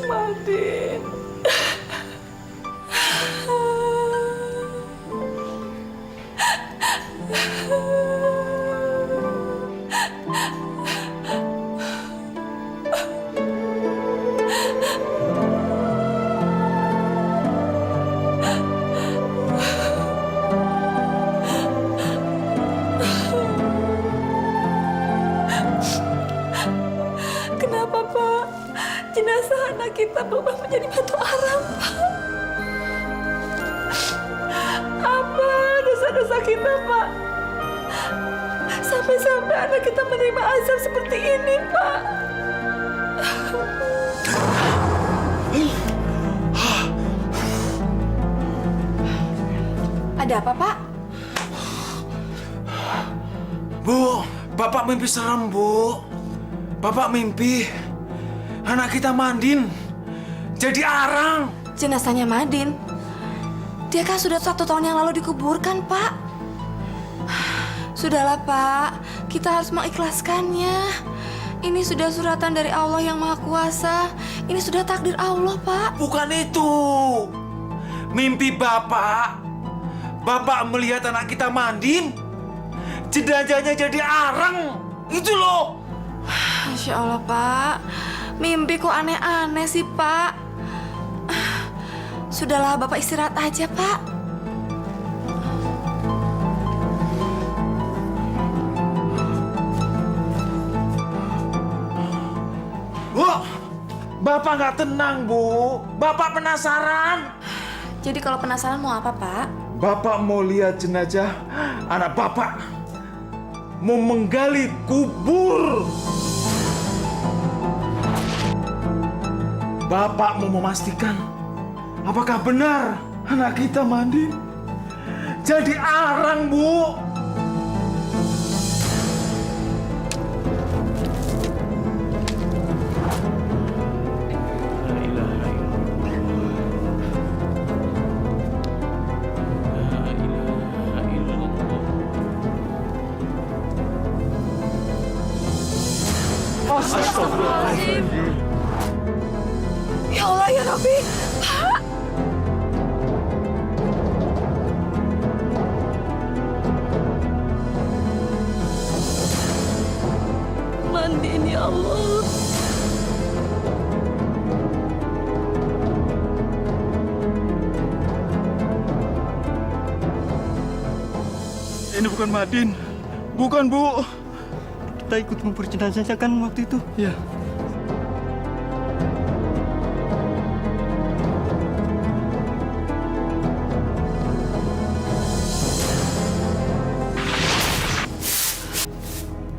Madin. Kenapa, Pak? Jenazah anak kita berubah menjadi batu aram, Pak. Apa dosa-dosa kita, Pak? Sampai-sampai anak kita menerima azab seperti ini, Pak. Ada apa, Pak? Bu, Bapak mimpi serem, Bu. Bapak mimpi anak kita Madin jadi arang. Jenazahnya Madin. Dia kan sudah 1 tahun yang lalu dikuburkan, Pak. Sudahlah, Pak. Kita harus mengikhlaskannya. Ini sudah suratan dari Allah yang Maha Kuasa. Ini sudah takdir Allah, Pak. Bukan itu. Mimpi Bapak. Bapak melihat anak kita Madin, jenazahnya jadi arang. Itu loh. Masya Allah, Pak. Mimpi kok aneh-aneh sih, Pak. Sudahlah, Bapak istirahat aja, Pak. Bu, Bapak nggak tenang, Bu. Bapak penasaran. Jadi kalau penasaran mau apa, Pak? Bapak mau lihat jenazah anak Bapak. Mau menggali kubur. Bapak mau memastikan apakah benar anak kita Madin jadi arang, Bu. Astagfirullahaladzim. Ya Allah, ya Rabbi. Pak. Mandiin ya Allah. Ini bukan Madin. Bukan, Bu. Kita ikut ngubur jenazahnya kan waktu itu. Ya.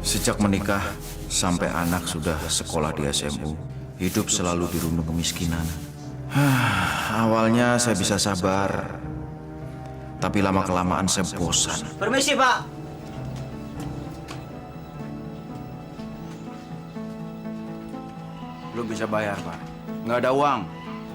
Sejak menikah sampai anak sudah sekolah di SMU, hidup selalu dirundung kemiskinan. Awalnya saya bisa sabar, tapi lama-kelamaan saya bosan. Permisi, Pak. Belum bisa bayar, Pak. Nggak ada uang.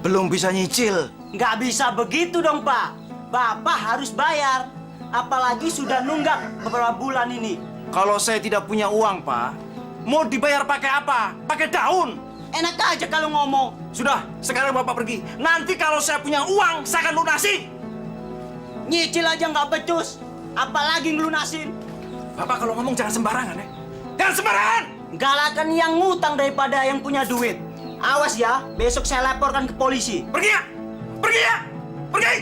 Belum bisa nyicil. Nggak bisa begitu dong, Pak. Bapak harus bayar. Apalagi sudah nunggak beberapa bulan ini. Kalau saya tidak punya uang, Pak, mau dibayar pakai apa? Pakai daun. Enak aja kalau ngomong. Sudah, sekarang Bapak pergi. Nanti kalau saya punya uang, saya akan lunasi. Nyicil aja nggak becus. Apalagi ngelunasin. Bapak kalau ngomong jangan sembarangan, ya. Jangan sembarangan! Galakan yang ngutang daripada yang punya duit. Awas ya, besok saya laporkan ke polisi. Pergi ya! Pergi ya! Pergi!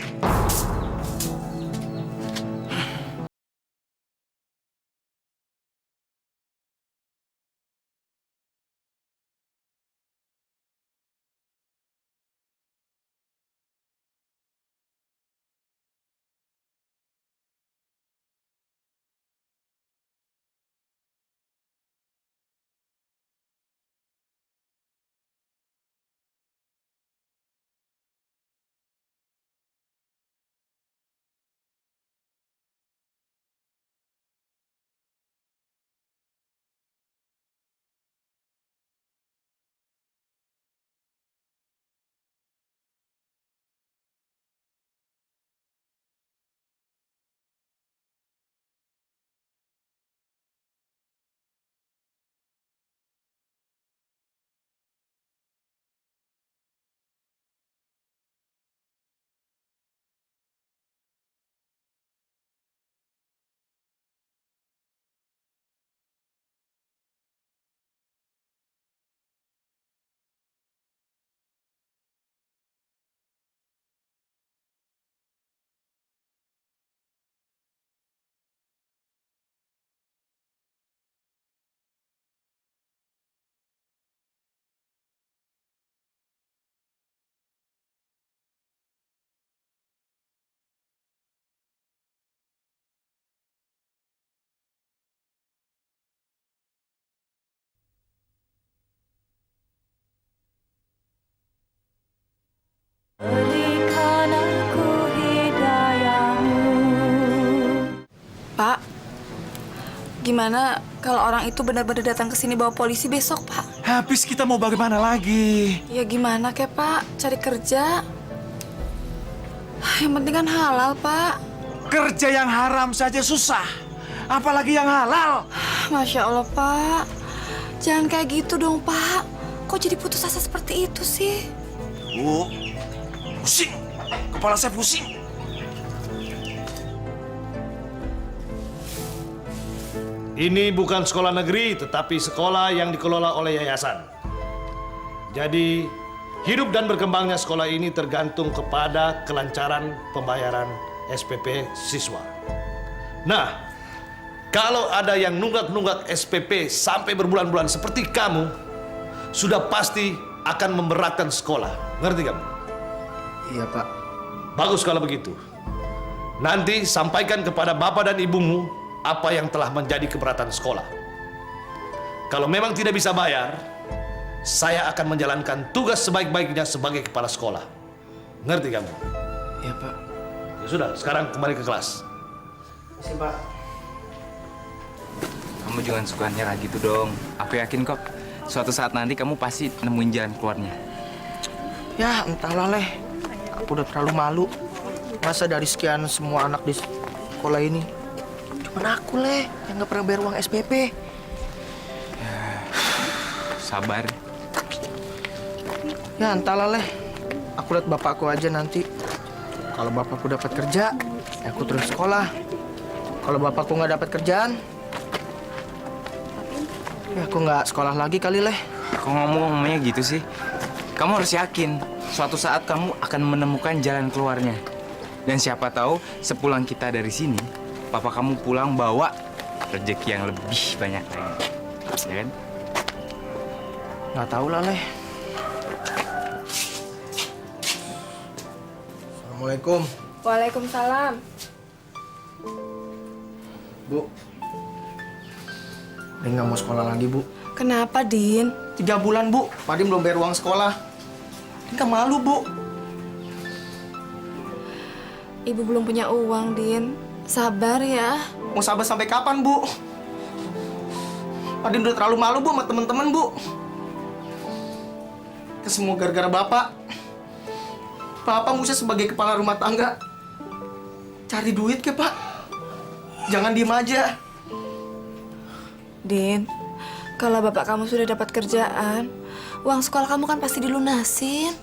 Gimana kalau orang itu benar-benar datang ke sini bawa polisi besok, Pak? Habis kita mau bagaimana lagi? Ya gimana kek, Pak? Cari kerja. Yang penting kan halal, Pak. Kerja yang haram saja susah. Apalagi yang halal. Masya Allah, Pak. Jangan kayak gitu dong, Pak. Kok jadi putus asa seperti itu sih? Bu, pusing. Kepala saya pusing. Ini bukan sekolah negeri, tetapi sekolah yang dikelola oleh yayasan. Jadi, hidup dan berkembangnya sekolah ini tergantung kepada kelancaran pembayaran SPP siswa. Nah, kalau ada yang nunggak-nunggak SPP sampai berbulan-bulan seperti kamu, sudah pasti akan memberatkan sekolah. Ngerti kamu? Iya, Pak. Bagus kalau begitu. Nanti sampaikan kepada bapak dan ibumu apa yang telah menjadi keberatan sekolah. Kalau memang tidak bisa bayar, saya akan menjalankan tugas sebaik-baiknya sebagai kepala sekolah. Ngerti kamu? Iya, Pak. Ya sudah, sekarang kembali ke kelas. Sini, Pak. Kamu jangan suka nyerah gitu dong. Aku yakin kok, suatu saat nanti kamu pasti nemuin jalan keluarnya. Ya, entahlah, Leh. Aku udah terlalu malu. Masa dari sekian semua anak di sekolah ini, cuman aku, Leh, yang nggak pernah bayar uang SPP. Sabar. Ya, entahlah, Leh. Aku lihat bapakku aja nanti. Kalau bapakku dapat kerja, ya aku terus sekolah. Kalau bapakku nggak dapat kerjaan, ya aku nggak sekolah lagi kali, Leh. Kok ngomongnya gitu sih? Kamu harus yakin, suatu saat kamu akan menemukan jalan keluarnya. Dan siapa tahu sepulang kita dari sini, papa kamu pulang bawa rezeki yang lebih banyak lagi. Ya kan? Nggak tahu lah, Leh. Assalamualaikum. Waalaikumsalam. Bu. Din nggak mau sekolah lagi, Bu. Kenapa, Din? 3 bulan, Bu. Pak Din belum bayar uang sekolah. Din kan malu, Bu. Ibu belum punya uang, Din. Sabar ya. Mau sabar sampai kapan, Bu? Pak Din udah terlalu malu, Bu, sama teman-teman, Bu. Itu semua gara-gara Bapak. Bapak mesti sebagai kepala rumah tangga cari duit ke, Pak. Jangan diem aja. Din, kalau bapak kamu sudah dapat kerjaan, uang sekolah kamu kan pasti dilunasin.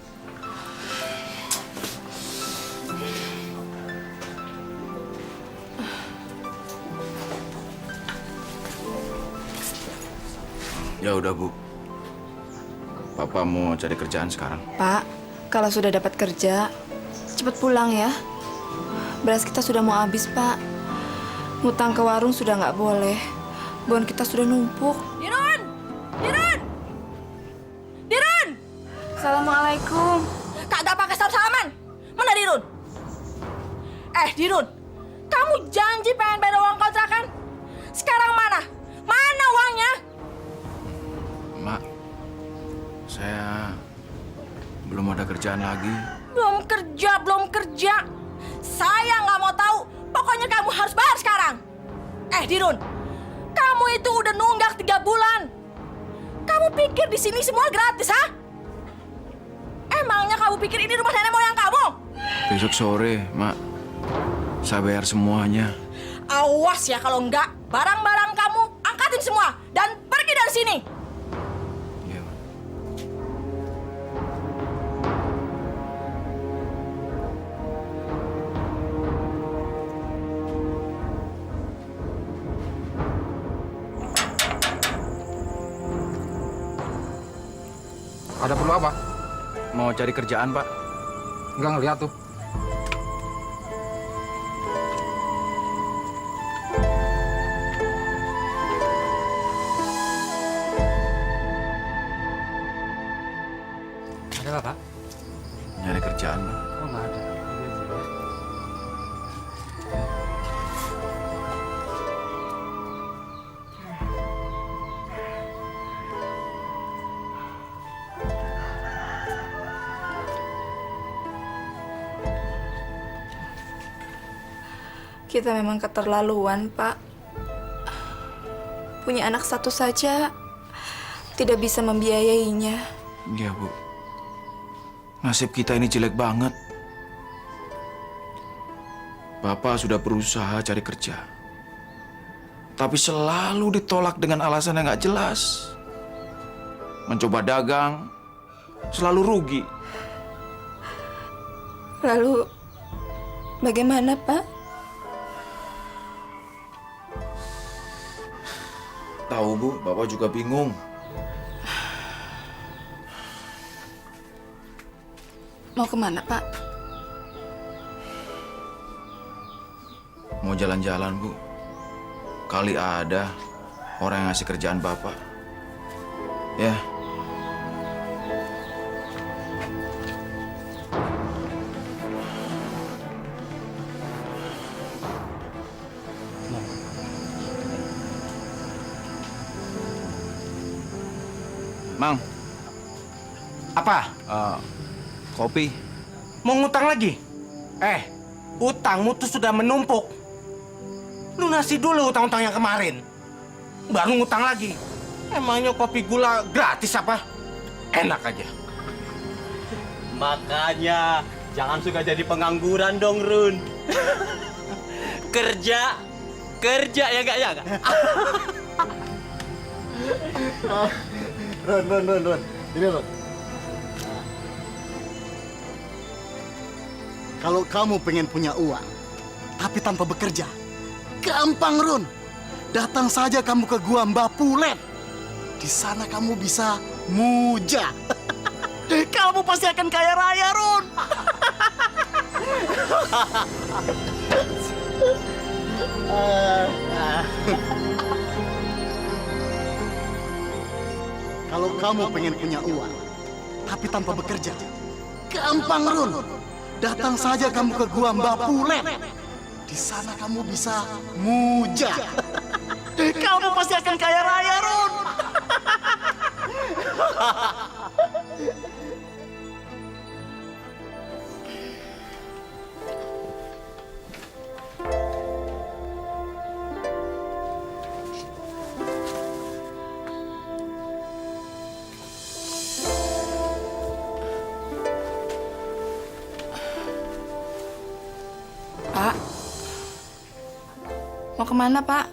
Ya udah, Bu. Papa mau cari kerjaan sekarang. Pak, kalau sudah dapat kerja, cepat pulang ya. Beras kita sudah mau habis, Pak. Ngutang ke warung sudah nggak boleh. Bon kita sudah numpuk. Dirun! Dirun! Dirun! Assalamualaikum. Kagak pakai salam-salaman. Mana Dirun? Dirun, kamu janji pengen bayar uang kontrakan. Sekarang mana? Mana uangnya? Mak, saya belum ada kerjaan lagi. Belum kerja. Saya nggak mau tahu. Pokoknya kamu harus bayar sekarang. Dirun, kamu itu udah nunggak 3 bulan. Kamu pikir di sini semua gratis, ha? Emangnya kamu pikir ini rumah nenek moyang kamu? Besok sore, Mak. Saya bayar semuanya. Awas ya kalau enggak, barang-barang kamu angkatin semua dan pergi dari sini. Iya, Mak. Ada perlu apa? Mau cari kerjaan, Pak. Enggak ngeliat tuh. Ada apa, Pak? Nyari kerjaan, Pak. Oh, nggak ada. Kita memang keterlaluan, Pak. punya anak satu saja tidak bisa membiayainya. Iya, Bu. Nasib kita ini jelek banget. Bapak sudah berusaha cari kerja. Tapi selalu ditolak dengan alasan yang nggak jelas. Mencoba dagang, selalu rugi. Lalu bagaimana, Pak? Tahu, Bu, Bapak juga bingung. Mau kemana, Pak? Mau jalan-jalan, Bu. Kali ada orang yang ngasih kerjaan Bapak. Ya. Mang. Apa? Kopi. Mau ngutang lagi? Utangmu tuh sudah menumpuk. Lunasi dulu utang-utang yang kemarin. Baru ngutang lagi. Emangnya kopi gula gratis apa? Enak aja. Makanya jangan suka jadi pengangguran dong, Run. Kerja ya nggak ya? Ron. Ini Ron. Kalau kamu pengen punya uang, tapi tanpa bekerja, gampang, Run. Datang saja kamu ke gua Mbak Pulet. Di sana kamu bisa muja. Kamu pasti akan kaya raya, Run. Kalau kamu pengen punya uang, tapi tanpa bekerja, gampang, Run. Datang saja kamu ke gua Mbak Pulet. Di sana kamu bisa muja. Kamu pasti akan kaya raya, Run. Pak, mau kemana, Pak?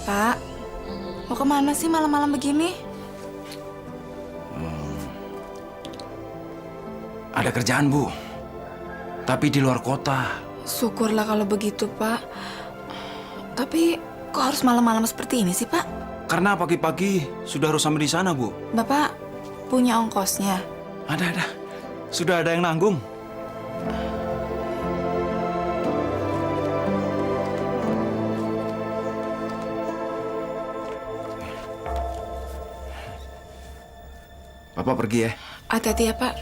Pak, mau kemana sih malam-malam begini? Ada kerjaan, Bu. Tapi di luar kota. Syukurlah kalau begitu, Pak. Tapi kok harus malam-malam seperti ini sih, Pak? Karena pagi-pagi sudah harus sampai di sana, Bu. Bapak punya ongkosnya? Ada. Sudah ada yang nanggung. Bapak pergi ya. Hati-hati ya, Pak.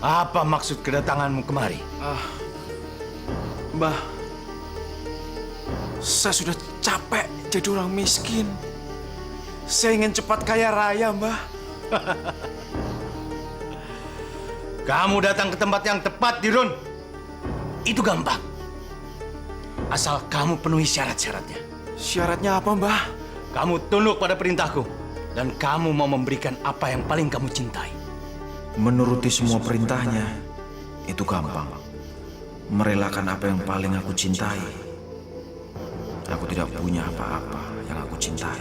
Apa maksud kedatanganmu kemari? Mbah, saya sudah capek jadi orang miskin. Saya ingin cepat kaya raya, Mbah. Kamu datang ke tempat yang tepat, Dirun. Itu gampang. Asal kamu penuhi syarat-syaratnya. Syaratnya apa, Mbah? Kamu tunduk pada perintahku. Dan kamu mau memberikan apa yang paling kamu cintai. Menuruti semua perintahnya, itu gampang. Merelakan apa yang paling aku cintai. Aku tidak punya apa-apa yang aku cintai.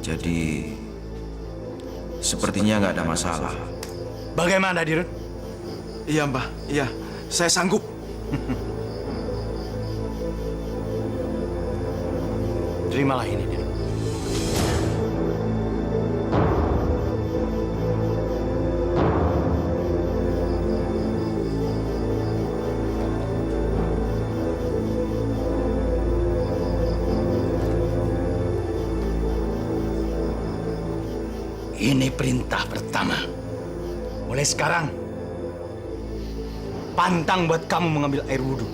Jadi, sepertinya nggak ada masalah. Bagaimana, Dirun? Iya, Mbah. Iya, saya sanggup. Terimalah ini, Dirun. Ini perintah pertama. Mulai sekarang, pantang buat kamu mengambil air wudhu.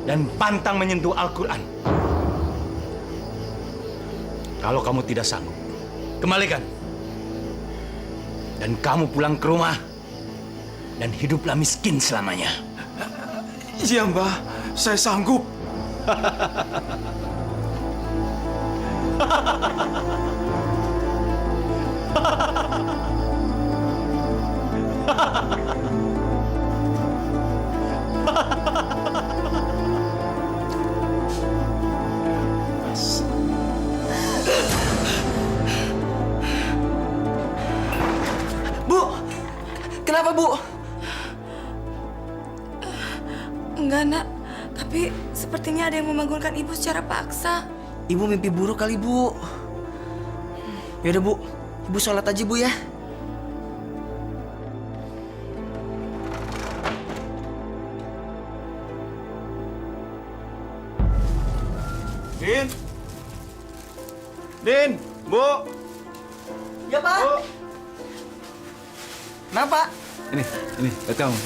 Dan pantang menyentuh Al-Quran. Kalau kamu tidak sanggup, kembalikan. Dan kamu pulang ke rumah. Dan hiduplah miskin selamanya. Iya, Mbah. Saya sanggup. Bu, kenapa Bu? Enggak, Nak. Tapi sepertinya ada yang membangunkan Ibu secara paksa. Ibu mimpi buruk kali, Bu. Yaudah, Bu. Ibu sholat aja, Bu, ya. Din! Din! Bu! Ya, Pak. Bu! Kenapa? Ini buat kamu.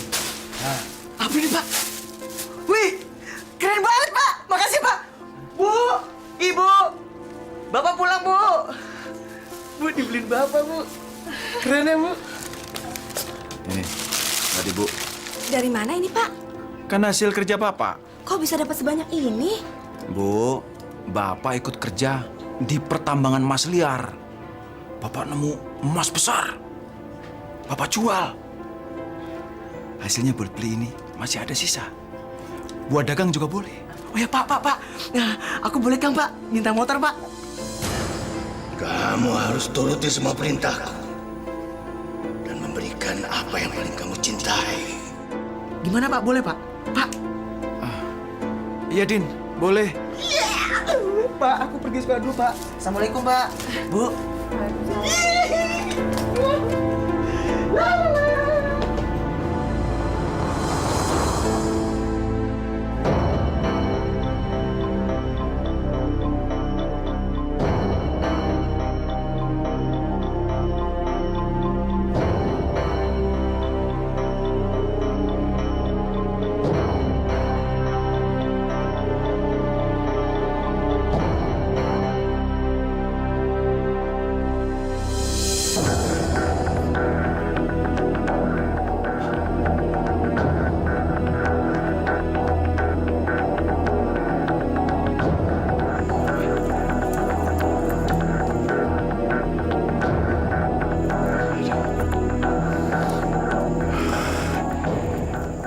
Apa ini, Pak? Wih, keren banget, Pak. Makasih, Pak. Bu, Ibu. Bapak pulang, Bu. Bu, dibeliin Bapak, Bu. Keren ya, Bu? Ini, tadi Bu. Dari mana ini, Pak? Kan hasil kerja Bapak. Kok bisa dapat sebanyak ini? Bu, Bapak ikut kerja di pertambangan emas liar. Bapak nemu emas besar. Bapak jual. Hasilnya buat beli ini masih ada sisa. Buat dagang juga boleh. Oh ya, Pak. Nah, aku boleh kan, Pak? Minta motor, Pak. Kamu harus turuti semua perintahku. Dan memberikan apa yang paling kamu cintai. Gimana, Pak? Boleh, Pak? Pak. Iya, Din. Boleh. Pak, aku pergi sekolah dulu, Pak. Assalamualaikum, Pak. Bu.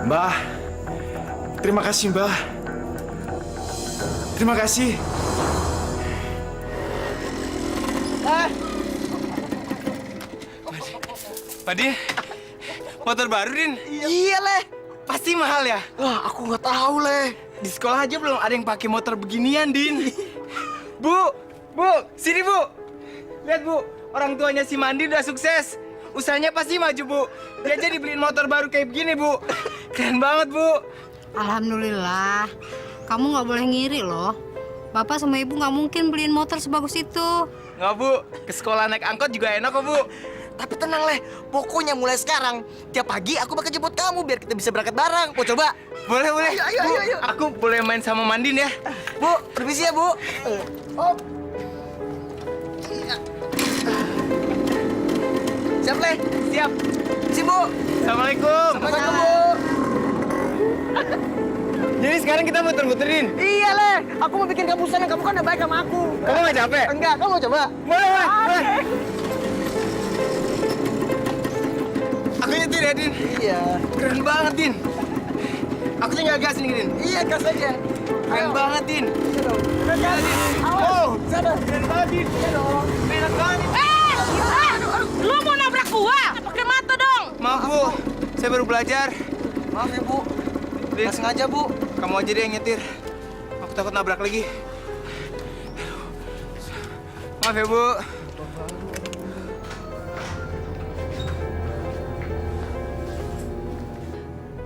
Mbah, terima kasih, Mbah. Terima kasih. Pak Din, motor baru, Din. Iya, Leh. Pasti mahal ya? Wah, aku nggak tahu, Leh. Di sekolah aja belum ada yang pakai motor beginian, Din. Bu, sini, Bu. Lihat, Bu. Orang tuanya si Mandi udah sukses. Usahanya pasti maju, Bu. Dia aja dibeliin motor baru kayak begini, Bu. Keren banget, Bu. Alhamdulillah. Kamu nggak boleh ngiri loh. Bapak sama Ibu nggak mungkin beliin motor sebagus itu. Nggak, Bu. Ke sekolah naik angkot juga enak kok, Bu. Tapi tenang, Leh. Pokoknya mulai sekarang, tiap pagi aku bakal jemput kamu biar kita bisa berangkat bareng. Mau coba? Boleh. Ayo, Bu, ayo. aku boleh main sama Mandin ya? Bu, permisi ya, Bu. Siap, Leh? Siap. Si, Bu. Assalamualaikum. Assalamualaikum, Bu. Jadi sekarang kita muter-muterin. Iya, Leh. Aku mau bikin kamu senang. Kamu kan udah baik sama aku. Kamu nggak capek? Enggak, kamu mau coba? Boleh. Aku nyetir ya, Din. Iya. Keren banget, Din. Aku tinggal gas nih, Din. Iya, gas aja. Keren banget, Din. Iya, Din. Oh, Sabar. Lu mau nabrak gua? Pakai mata dong. Maaf Bu, saya baru belajar. Maaf ya, Bu. Nggak sengaja, Bu. Kamu aja deh yang nyetir. Aku takut nabrak lagi. Maaf ya Bu.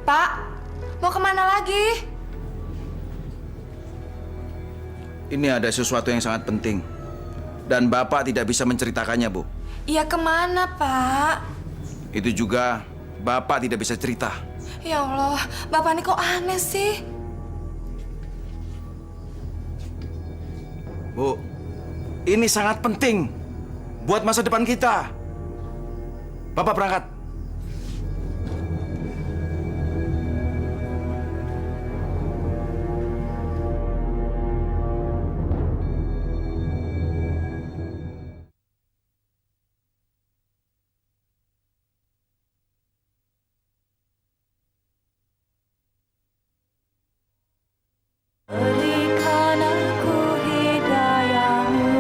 Pak, mau kemana lagi? Ini ada sesuatu yang sangat penting. Dan Bapak tidak bisa menceritakannya, Bu. Iya kemana, Pak? Itu juga Bapak tidak bisa cerita. Ya Allah, Bapak ini kok aneh sih? Bu, ini sangat penting buat masa depan kita. Bapak berangkat. Berikan aku hidayahmu.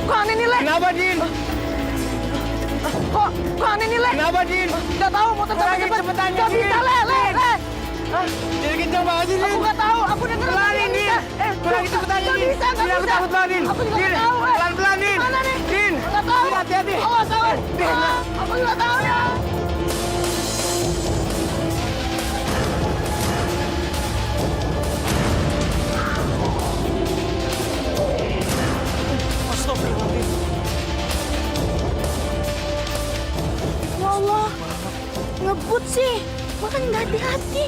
Kok aneh nih, Le? Kenapa, Din? Kok aneh nih, Le? Kenapa, Din? Nggak tahu, motor cepet. cepetan, Nggak Din. bisa, Le. Jadi kencang banget sih, Din. Aku nggak tahu, aku denger Pelan-pelan, Din. Kurang cepetan, nggak Din. bisa, nggak Din, aku bisa. takut banget, Din. Aku juga Din, nggak tahu, Le. pelan-pelan, Din. Mana nih? Din. Nggak tahu. Din, hati-hati. Oh, nggak tahu. Din. Aku juga tahu ya. Ya Allah, ngebut sih. Makanya nggak hati-hati.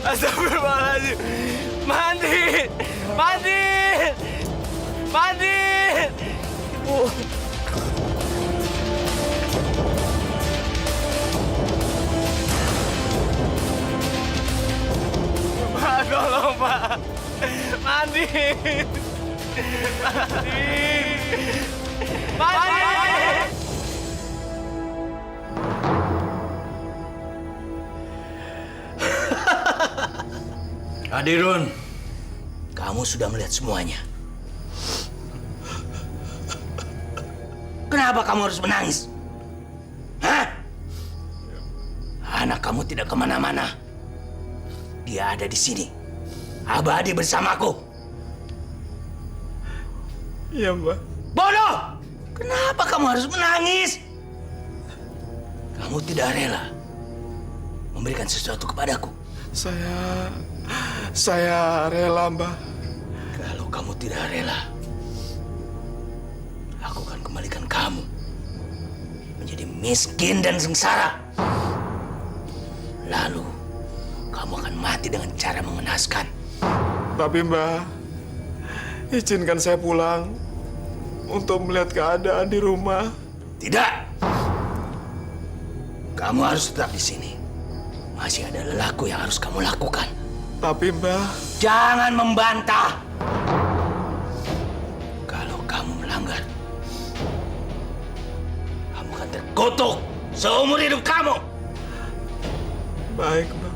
Astagfirullahaladzim. Mandi. Mandi. Mandi. Pak, tolong Pak. Mandi. Mandi. Mandi. Adirun, kamu sudah melihat semuanya. Kenapa kamu harus menangis? Hah? Anak kamu tidak kemana-mana. Dia ada di sini. Abadi bersamaku. Iya, Mbak. Bodoh! Kenapa kamu harus menangis? Kamu tidak rela memberikan sesuatu kepadaku. Saya rela, Mbak. Kalau kamu tidak rela, aku akan kembalikan kamu menjadi miskin dan sengsara. Lalu, kamu akan mati dengan cara mengenaskan. Tapi, Mbak, izinkan saya pulang untuk melihat keadaan di rumah. Tidak. Kamu harus tetap di sini. Masih ada lelaku yang harus kamu lakukan. Tapi, Mbak... Jangan membantah. Kalau kamu melanggar, kamu akan terkutuk seumur hidup kamu. Baik, Mbak.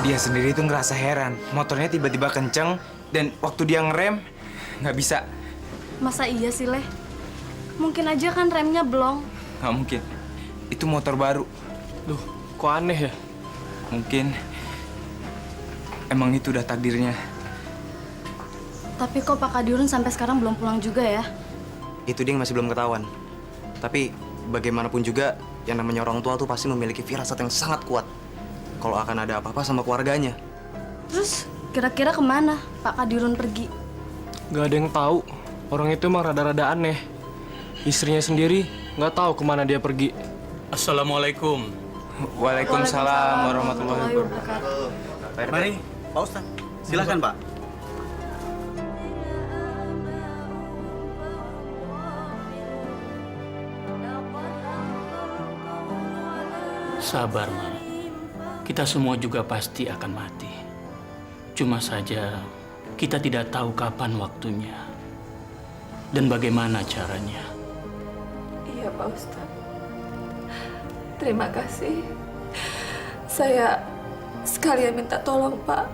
Dia sendiri tuh ngerasa heran. Motornya tiba-tiba kenceng dan waktu dia ngerem nggak bisa. Masa iya sih, Le? Mungkin aja kan remnya blong. Nggak mungkin. Itu motor baru. Loh, kok aneh ya? Mungkin emang itu udah takdirnya. Tapi kok Pak Kadirun sampai sekarang belum pulang juga ya? Itu dia yang masih belum ketahuan. Tapi bagaimanapun juga, yang namanya orang tua tuh pasti memiliki firasat yang sangat kuat kalau akan ada apa-apa sama keluarganya. Terus kira-kira kemana Pak Kadirun pergi? Gak ada yang tahu. Orang itu emang rada-rada aneh. Istrinya sendiri nggak tahu kemana dia pergi. Assalamualaikum. Waalaikumsalam warahmatullahi wabarakatuh. Mari, Pak Ustadz. Silakan, Pak. Sabar, Ma. Kita semua juga pasti akan mati. Cuma saja kita tidak tahu kapan waktunya dan bagaimana caranya. Iya, Pak Ustadz. Terima kasih. Saya sekalian minta tolong, Pak.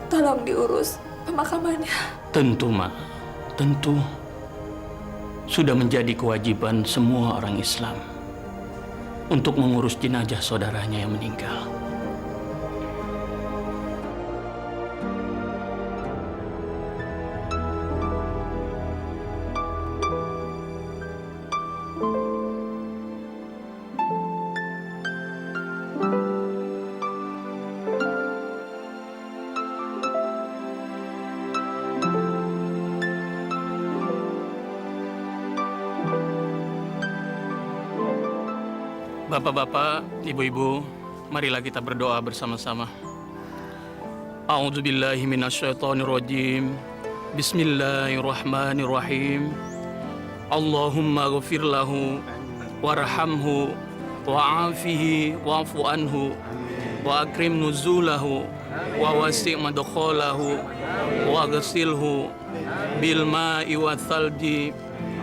Tolong diurus pemakamannya. Tentu, Ma. Tentu. Sudah menjadi kewajiban semua orang Islam untuk mengurus jenazah saudaranya yang meninggal. Bapak-bapak, ibu-ibu, marilah kita berdoa bersama-sama. A'udzubillahi minasyaitonirrajim. Bismillahirrahmanirrahim. Allahumma ghafir lahu warhamhu wa'afihi wa'fu anhu wa akrim nuzulahu wa wasi' madkhalahu wa ghasilhu bil ma'i wa thalji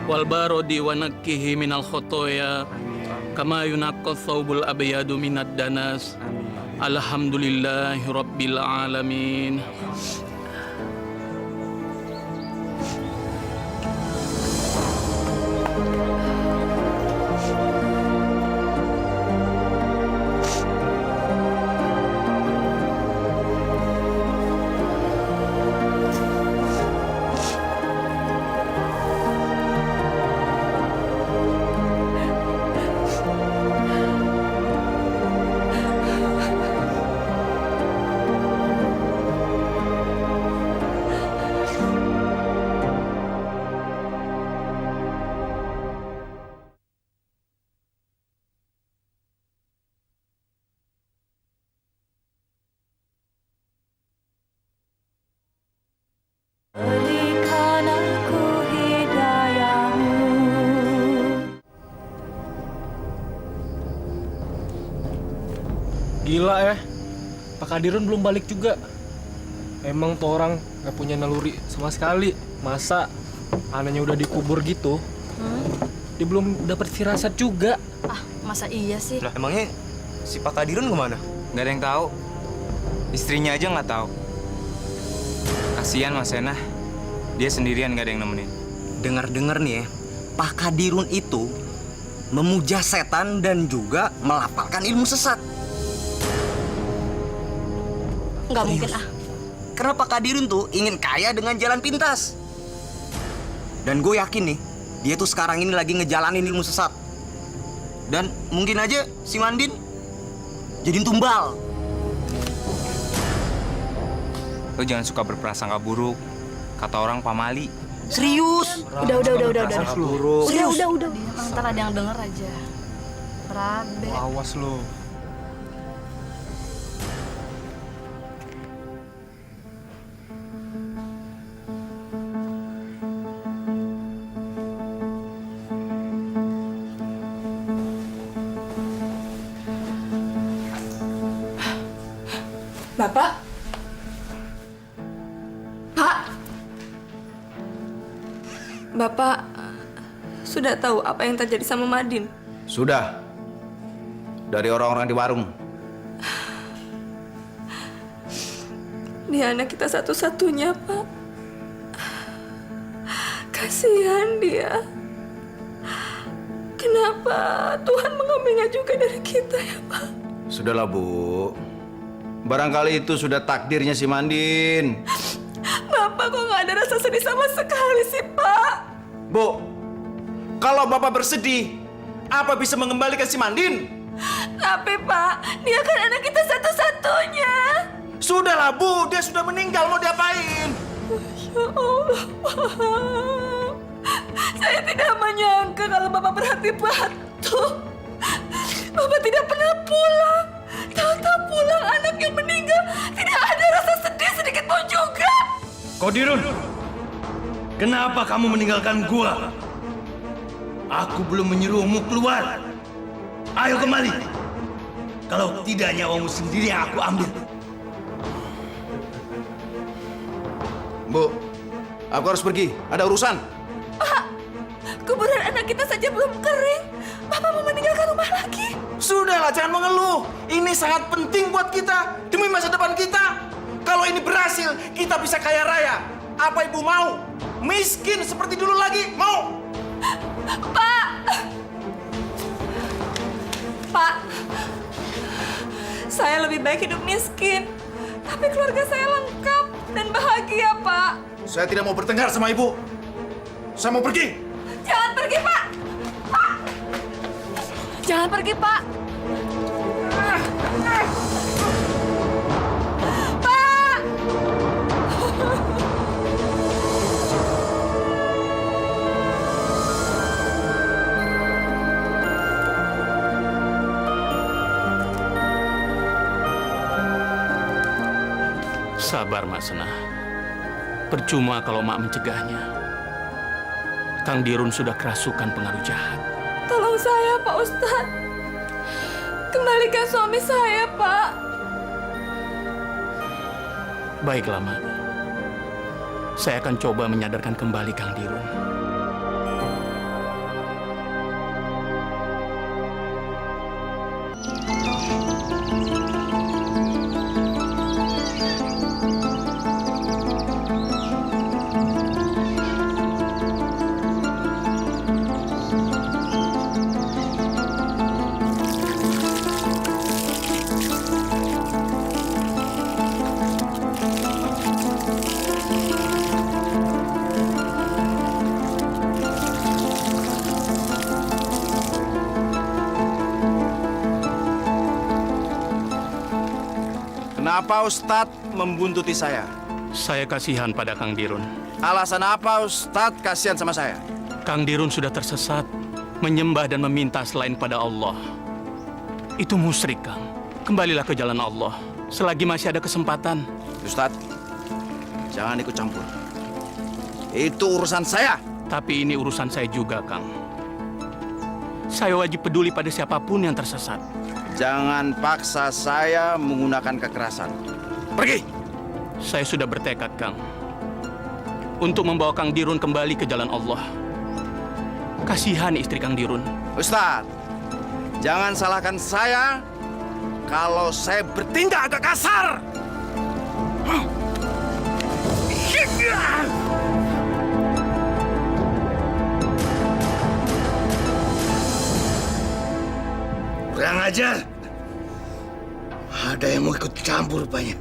wal barodi wa nakkihi minal khotoya kama yunaqqa thawbul abyadu minad danas. Alhamdulillahi rabbil alamin. Gila ya, Pak Kadirun belum balik juga. Emang tuh orang nggak punya naluri sama sekali. Masa anaknya udah dikubur gitu, dia belum dapat firasat juga. Ah, masa iya sih? Lah, emangnya si Pak Kadirun kemana? Nggak ada yang tahu. Istrinya aja nggak tahu. Kasihan Mas Enah, dia sendirian nggak ada yang nemenin. Dengar-dengar nih ya, Pak Kadirun itu memuja setan dan juga melafalkan ilmu sesat. Nggak mungkin ah. Karena Pak Kadirun tuh ingin kaya dengan jalan pintas. Dan gue yakin nih, dia tuh sekarang ini lagi ngejalanin ilmu sesat. Dan mungkin aja si Mandin jadiin tumbal. Lo jangan suka berprasangka buruk. Kata orang pamali. Serius? Udah. Buruk. Udah. Ntar ada yang denger aja. Berabe. Awas lo. Bapak? Pak? Bapak sudah tahu apa yang terjadi sama Madin? Sudah. Dari orang-orang di warung. Dia anak kita satu-satunya, Pak. Kasihan dia. Kenapa Tuhan mengambilnya juga dari kita ya, Pak? Sudahlah, Bu. Barangkali itu sudah takdirnya si Mandin. Bapak kok nggak ada rasa sedih sama sekali sih, Pak? Bu, kalau Bapak bersedih, apa bisa mengembalikan si Mandin? Tapi, Pak, dia kan anak kita satu-satunya. Sudahlah, Bu. Dia sudah meninggal. Mau diapain? Allah, Pak. Saya tidak menyangka kalau Bapak berhati batu. Bapak tidak pernah pulang. Tahu-tahu pulang anak yang meninggal. Tidak ada rasa sedih sedikit pun juga. Kodirun, kenapa kamu meninggalkan gua? Aku belum menyuruhmu keluar. Ayo kembali. Kalau tidak, nyawamu sendiri yang aku ambil. Bu, aku harus pergi. Ada urusan. Pak, kuburan anak kita saja belum kering. Bapak mau meninggalkan rumah lagi? Sudahlah, jangan mengeluh. Ini sangat penting buat kita. Demi masa depan kita. Kalau ini berhasil, kita bisa kaya raya. Apa ibu mau? Miskin seperti dulu lagi? Mau? Pak! Pak, saya lebih baik hidup miskin. Tapi keluarga saya lengkap dan bahagia, Pak. Saya tidak mau bertengkar sama ibu. Saya mau pergi. Jangan pergi, Pak! Pak! Jangan pergi, Pak! Pak! Sabar, Mak Senah. Percuma kalau Mak mencegahnya. Kang Dirun sudah kerasukan pengaruh jahat. Tolong saya, Pak Ustadz. Kembalikan suami saya, Pak. Baiklah, Mak. Saya akan coba menyadarkan kembali Kang Dirun. Kenapa Ustadz membuntuti saya? Saya kasihan pada Kang Dirun. Alasan apa Ustadz kasihan sama saya? Kang Dirun sudah tersesat, menyembah dan meminta selain pada Allah. Itu musyrik, Kang. Kembalilah ke jalan Allah, selagi masih ada kesempatan. Ustadz, jangan ikut campur. Itu urusan saya. Tapi ini urusan saya juga, Kang. Saya wajib peduli pada siapapun yang tersesat. Jangan paksa saya menggunakan kekerasan. Pergi! Saya sudah bertekad, Kang, untuk membawa Kang Dirun kembali ke jalan Allah. Kasihan istri Kang Dirun. Ustadz, jangan salahkan saya kalau saya bertindak agak kasar. Kurang ajar. Ada yang mau ikut campur rupanya.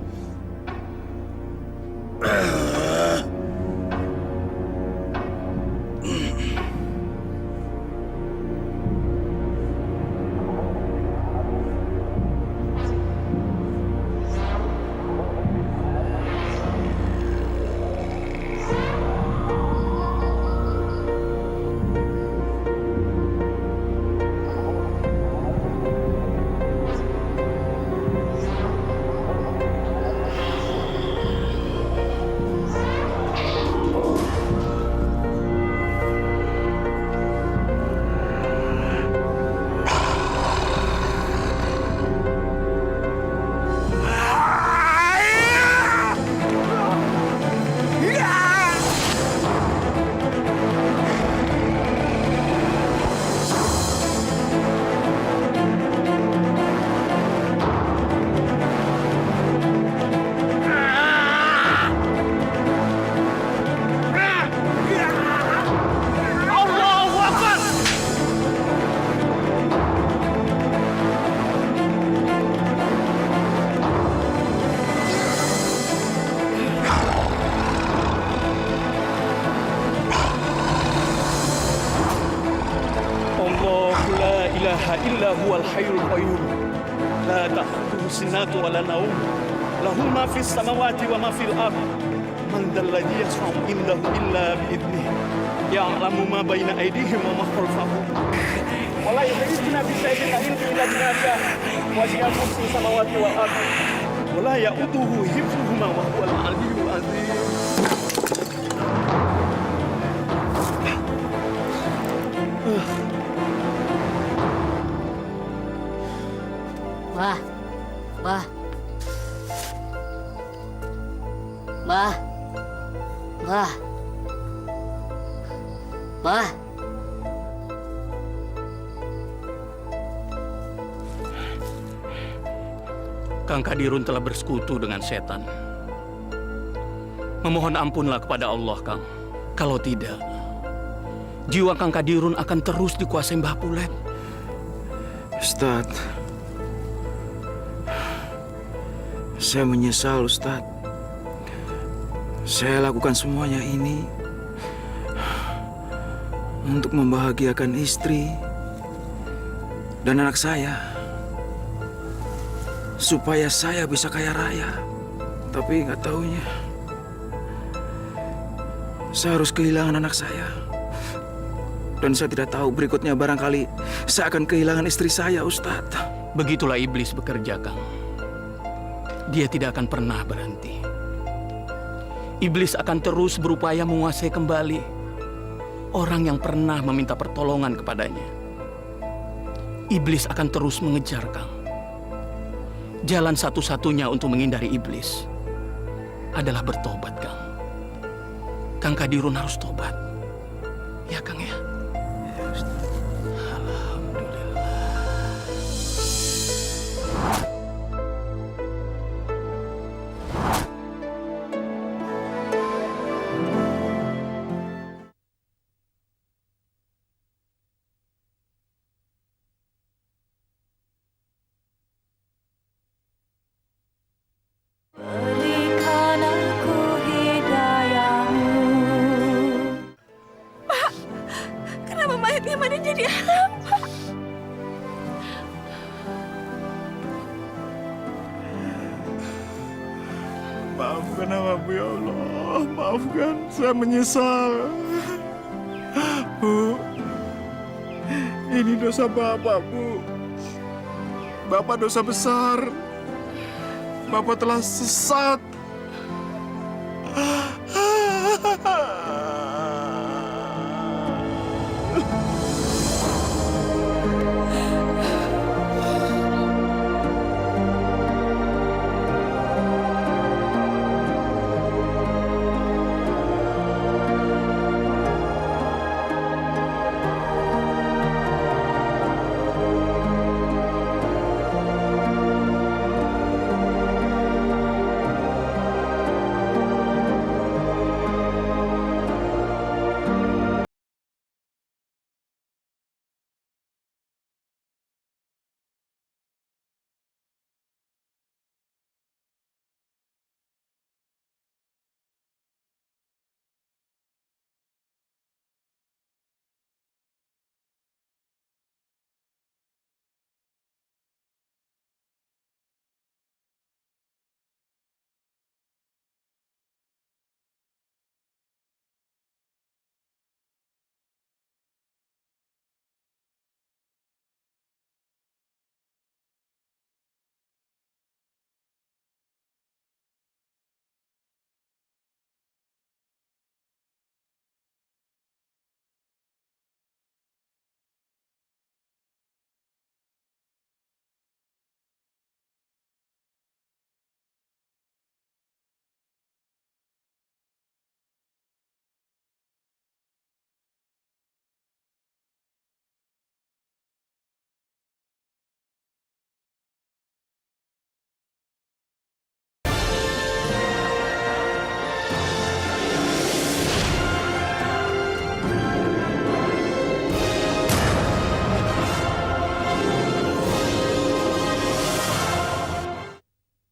إلا هو الحي القيوم لا تأخذه سنة ولا نوم له ما في السماوات وما في الأرض Man dzalladzi yashfa'u indahu illa bi'idnih. Ya'lamu ma baina aydihim wa ma khalfahum. Wa la yuhituna bi shay'in illa bima syaa. Wasi'a kursiyyuhu samawati wal ardh. Wa la ya'uduhu hifdhuhuma wa huwal 'aliyyul 'azim. Bah. Bah. Bah. Bah. Bah. Kang Kadirun telah bersekutu dengan setan. Memohon ampunlah kepada Allah, Kang. Kalau tidak, jiwa Kang Kadirun akan terus dikuasai Mbah Pulen. Ustadz, saya menyesal, Ustadz. Saya lakukan semuanya ini untuk membahagiakan istri dan anak saya, supaya saya bisa kaya raya. Tapi nggak taunya, saya harus kehilangan anak saya. Dan saya tidak tahu berikutnya, barangkali saya akan kehilangan istri saya, Ustadz. Begitulah iblis bekerja, Kang. Dia tidak akan pernah berhenti. Iblis akan terus berupaya menguasai kembali orang yang pernah meminta pertolongan kepadanya. Iblis akan terus mengejar, Kang. Jalan satu-satunya untuk menghindari iblis adalah bertobat, Kang. Kang Kadirun harus tobat. Ya, Kang ya. Berikan aku hidayahmu. Pak, kenapa mayatnya Madin jadi alam, Pak? Maafkan aku, ya Allah. Maafkan, saya menyesal. Bu, ini dosa Bapak, Bu. Bapak dosa besar. Bapak telah sesat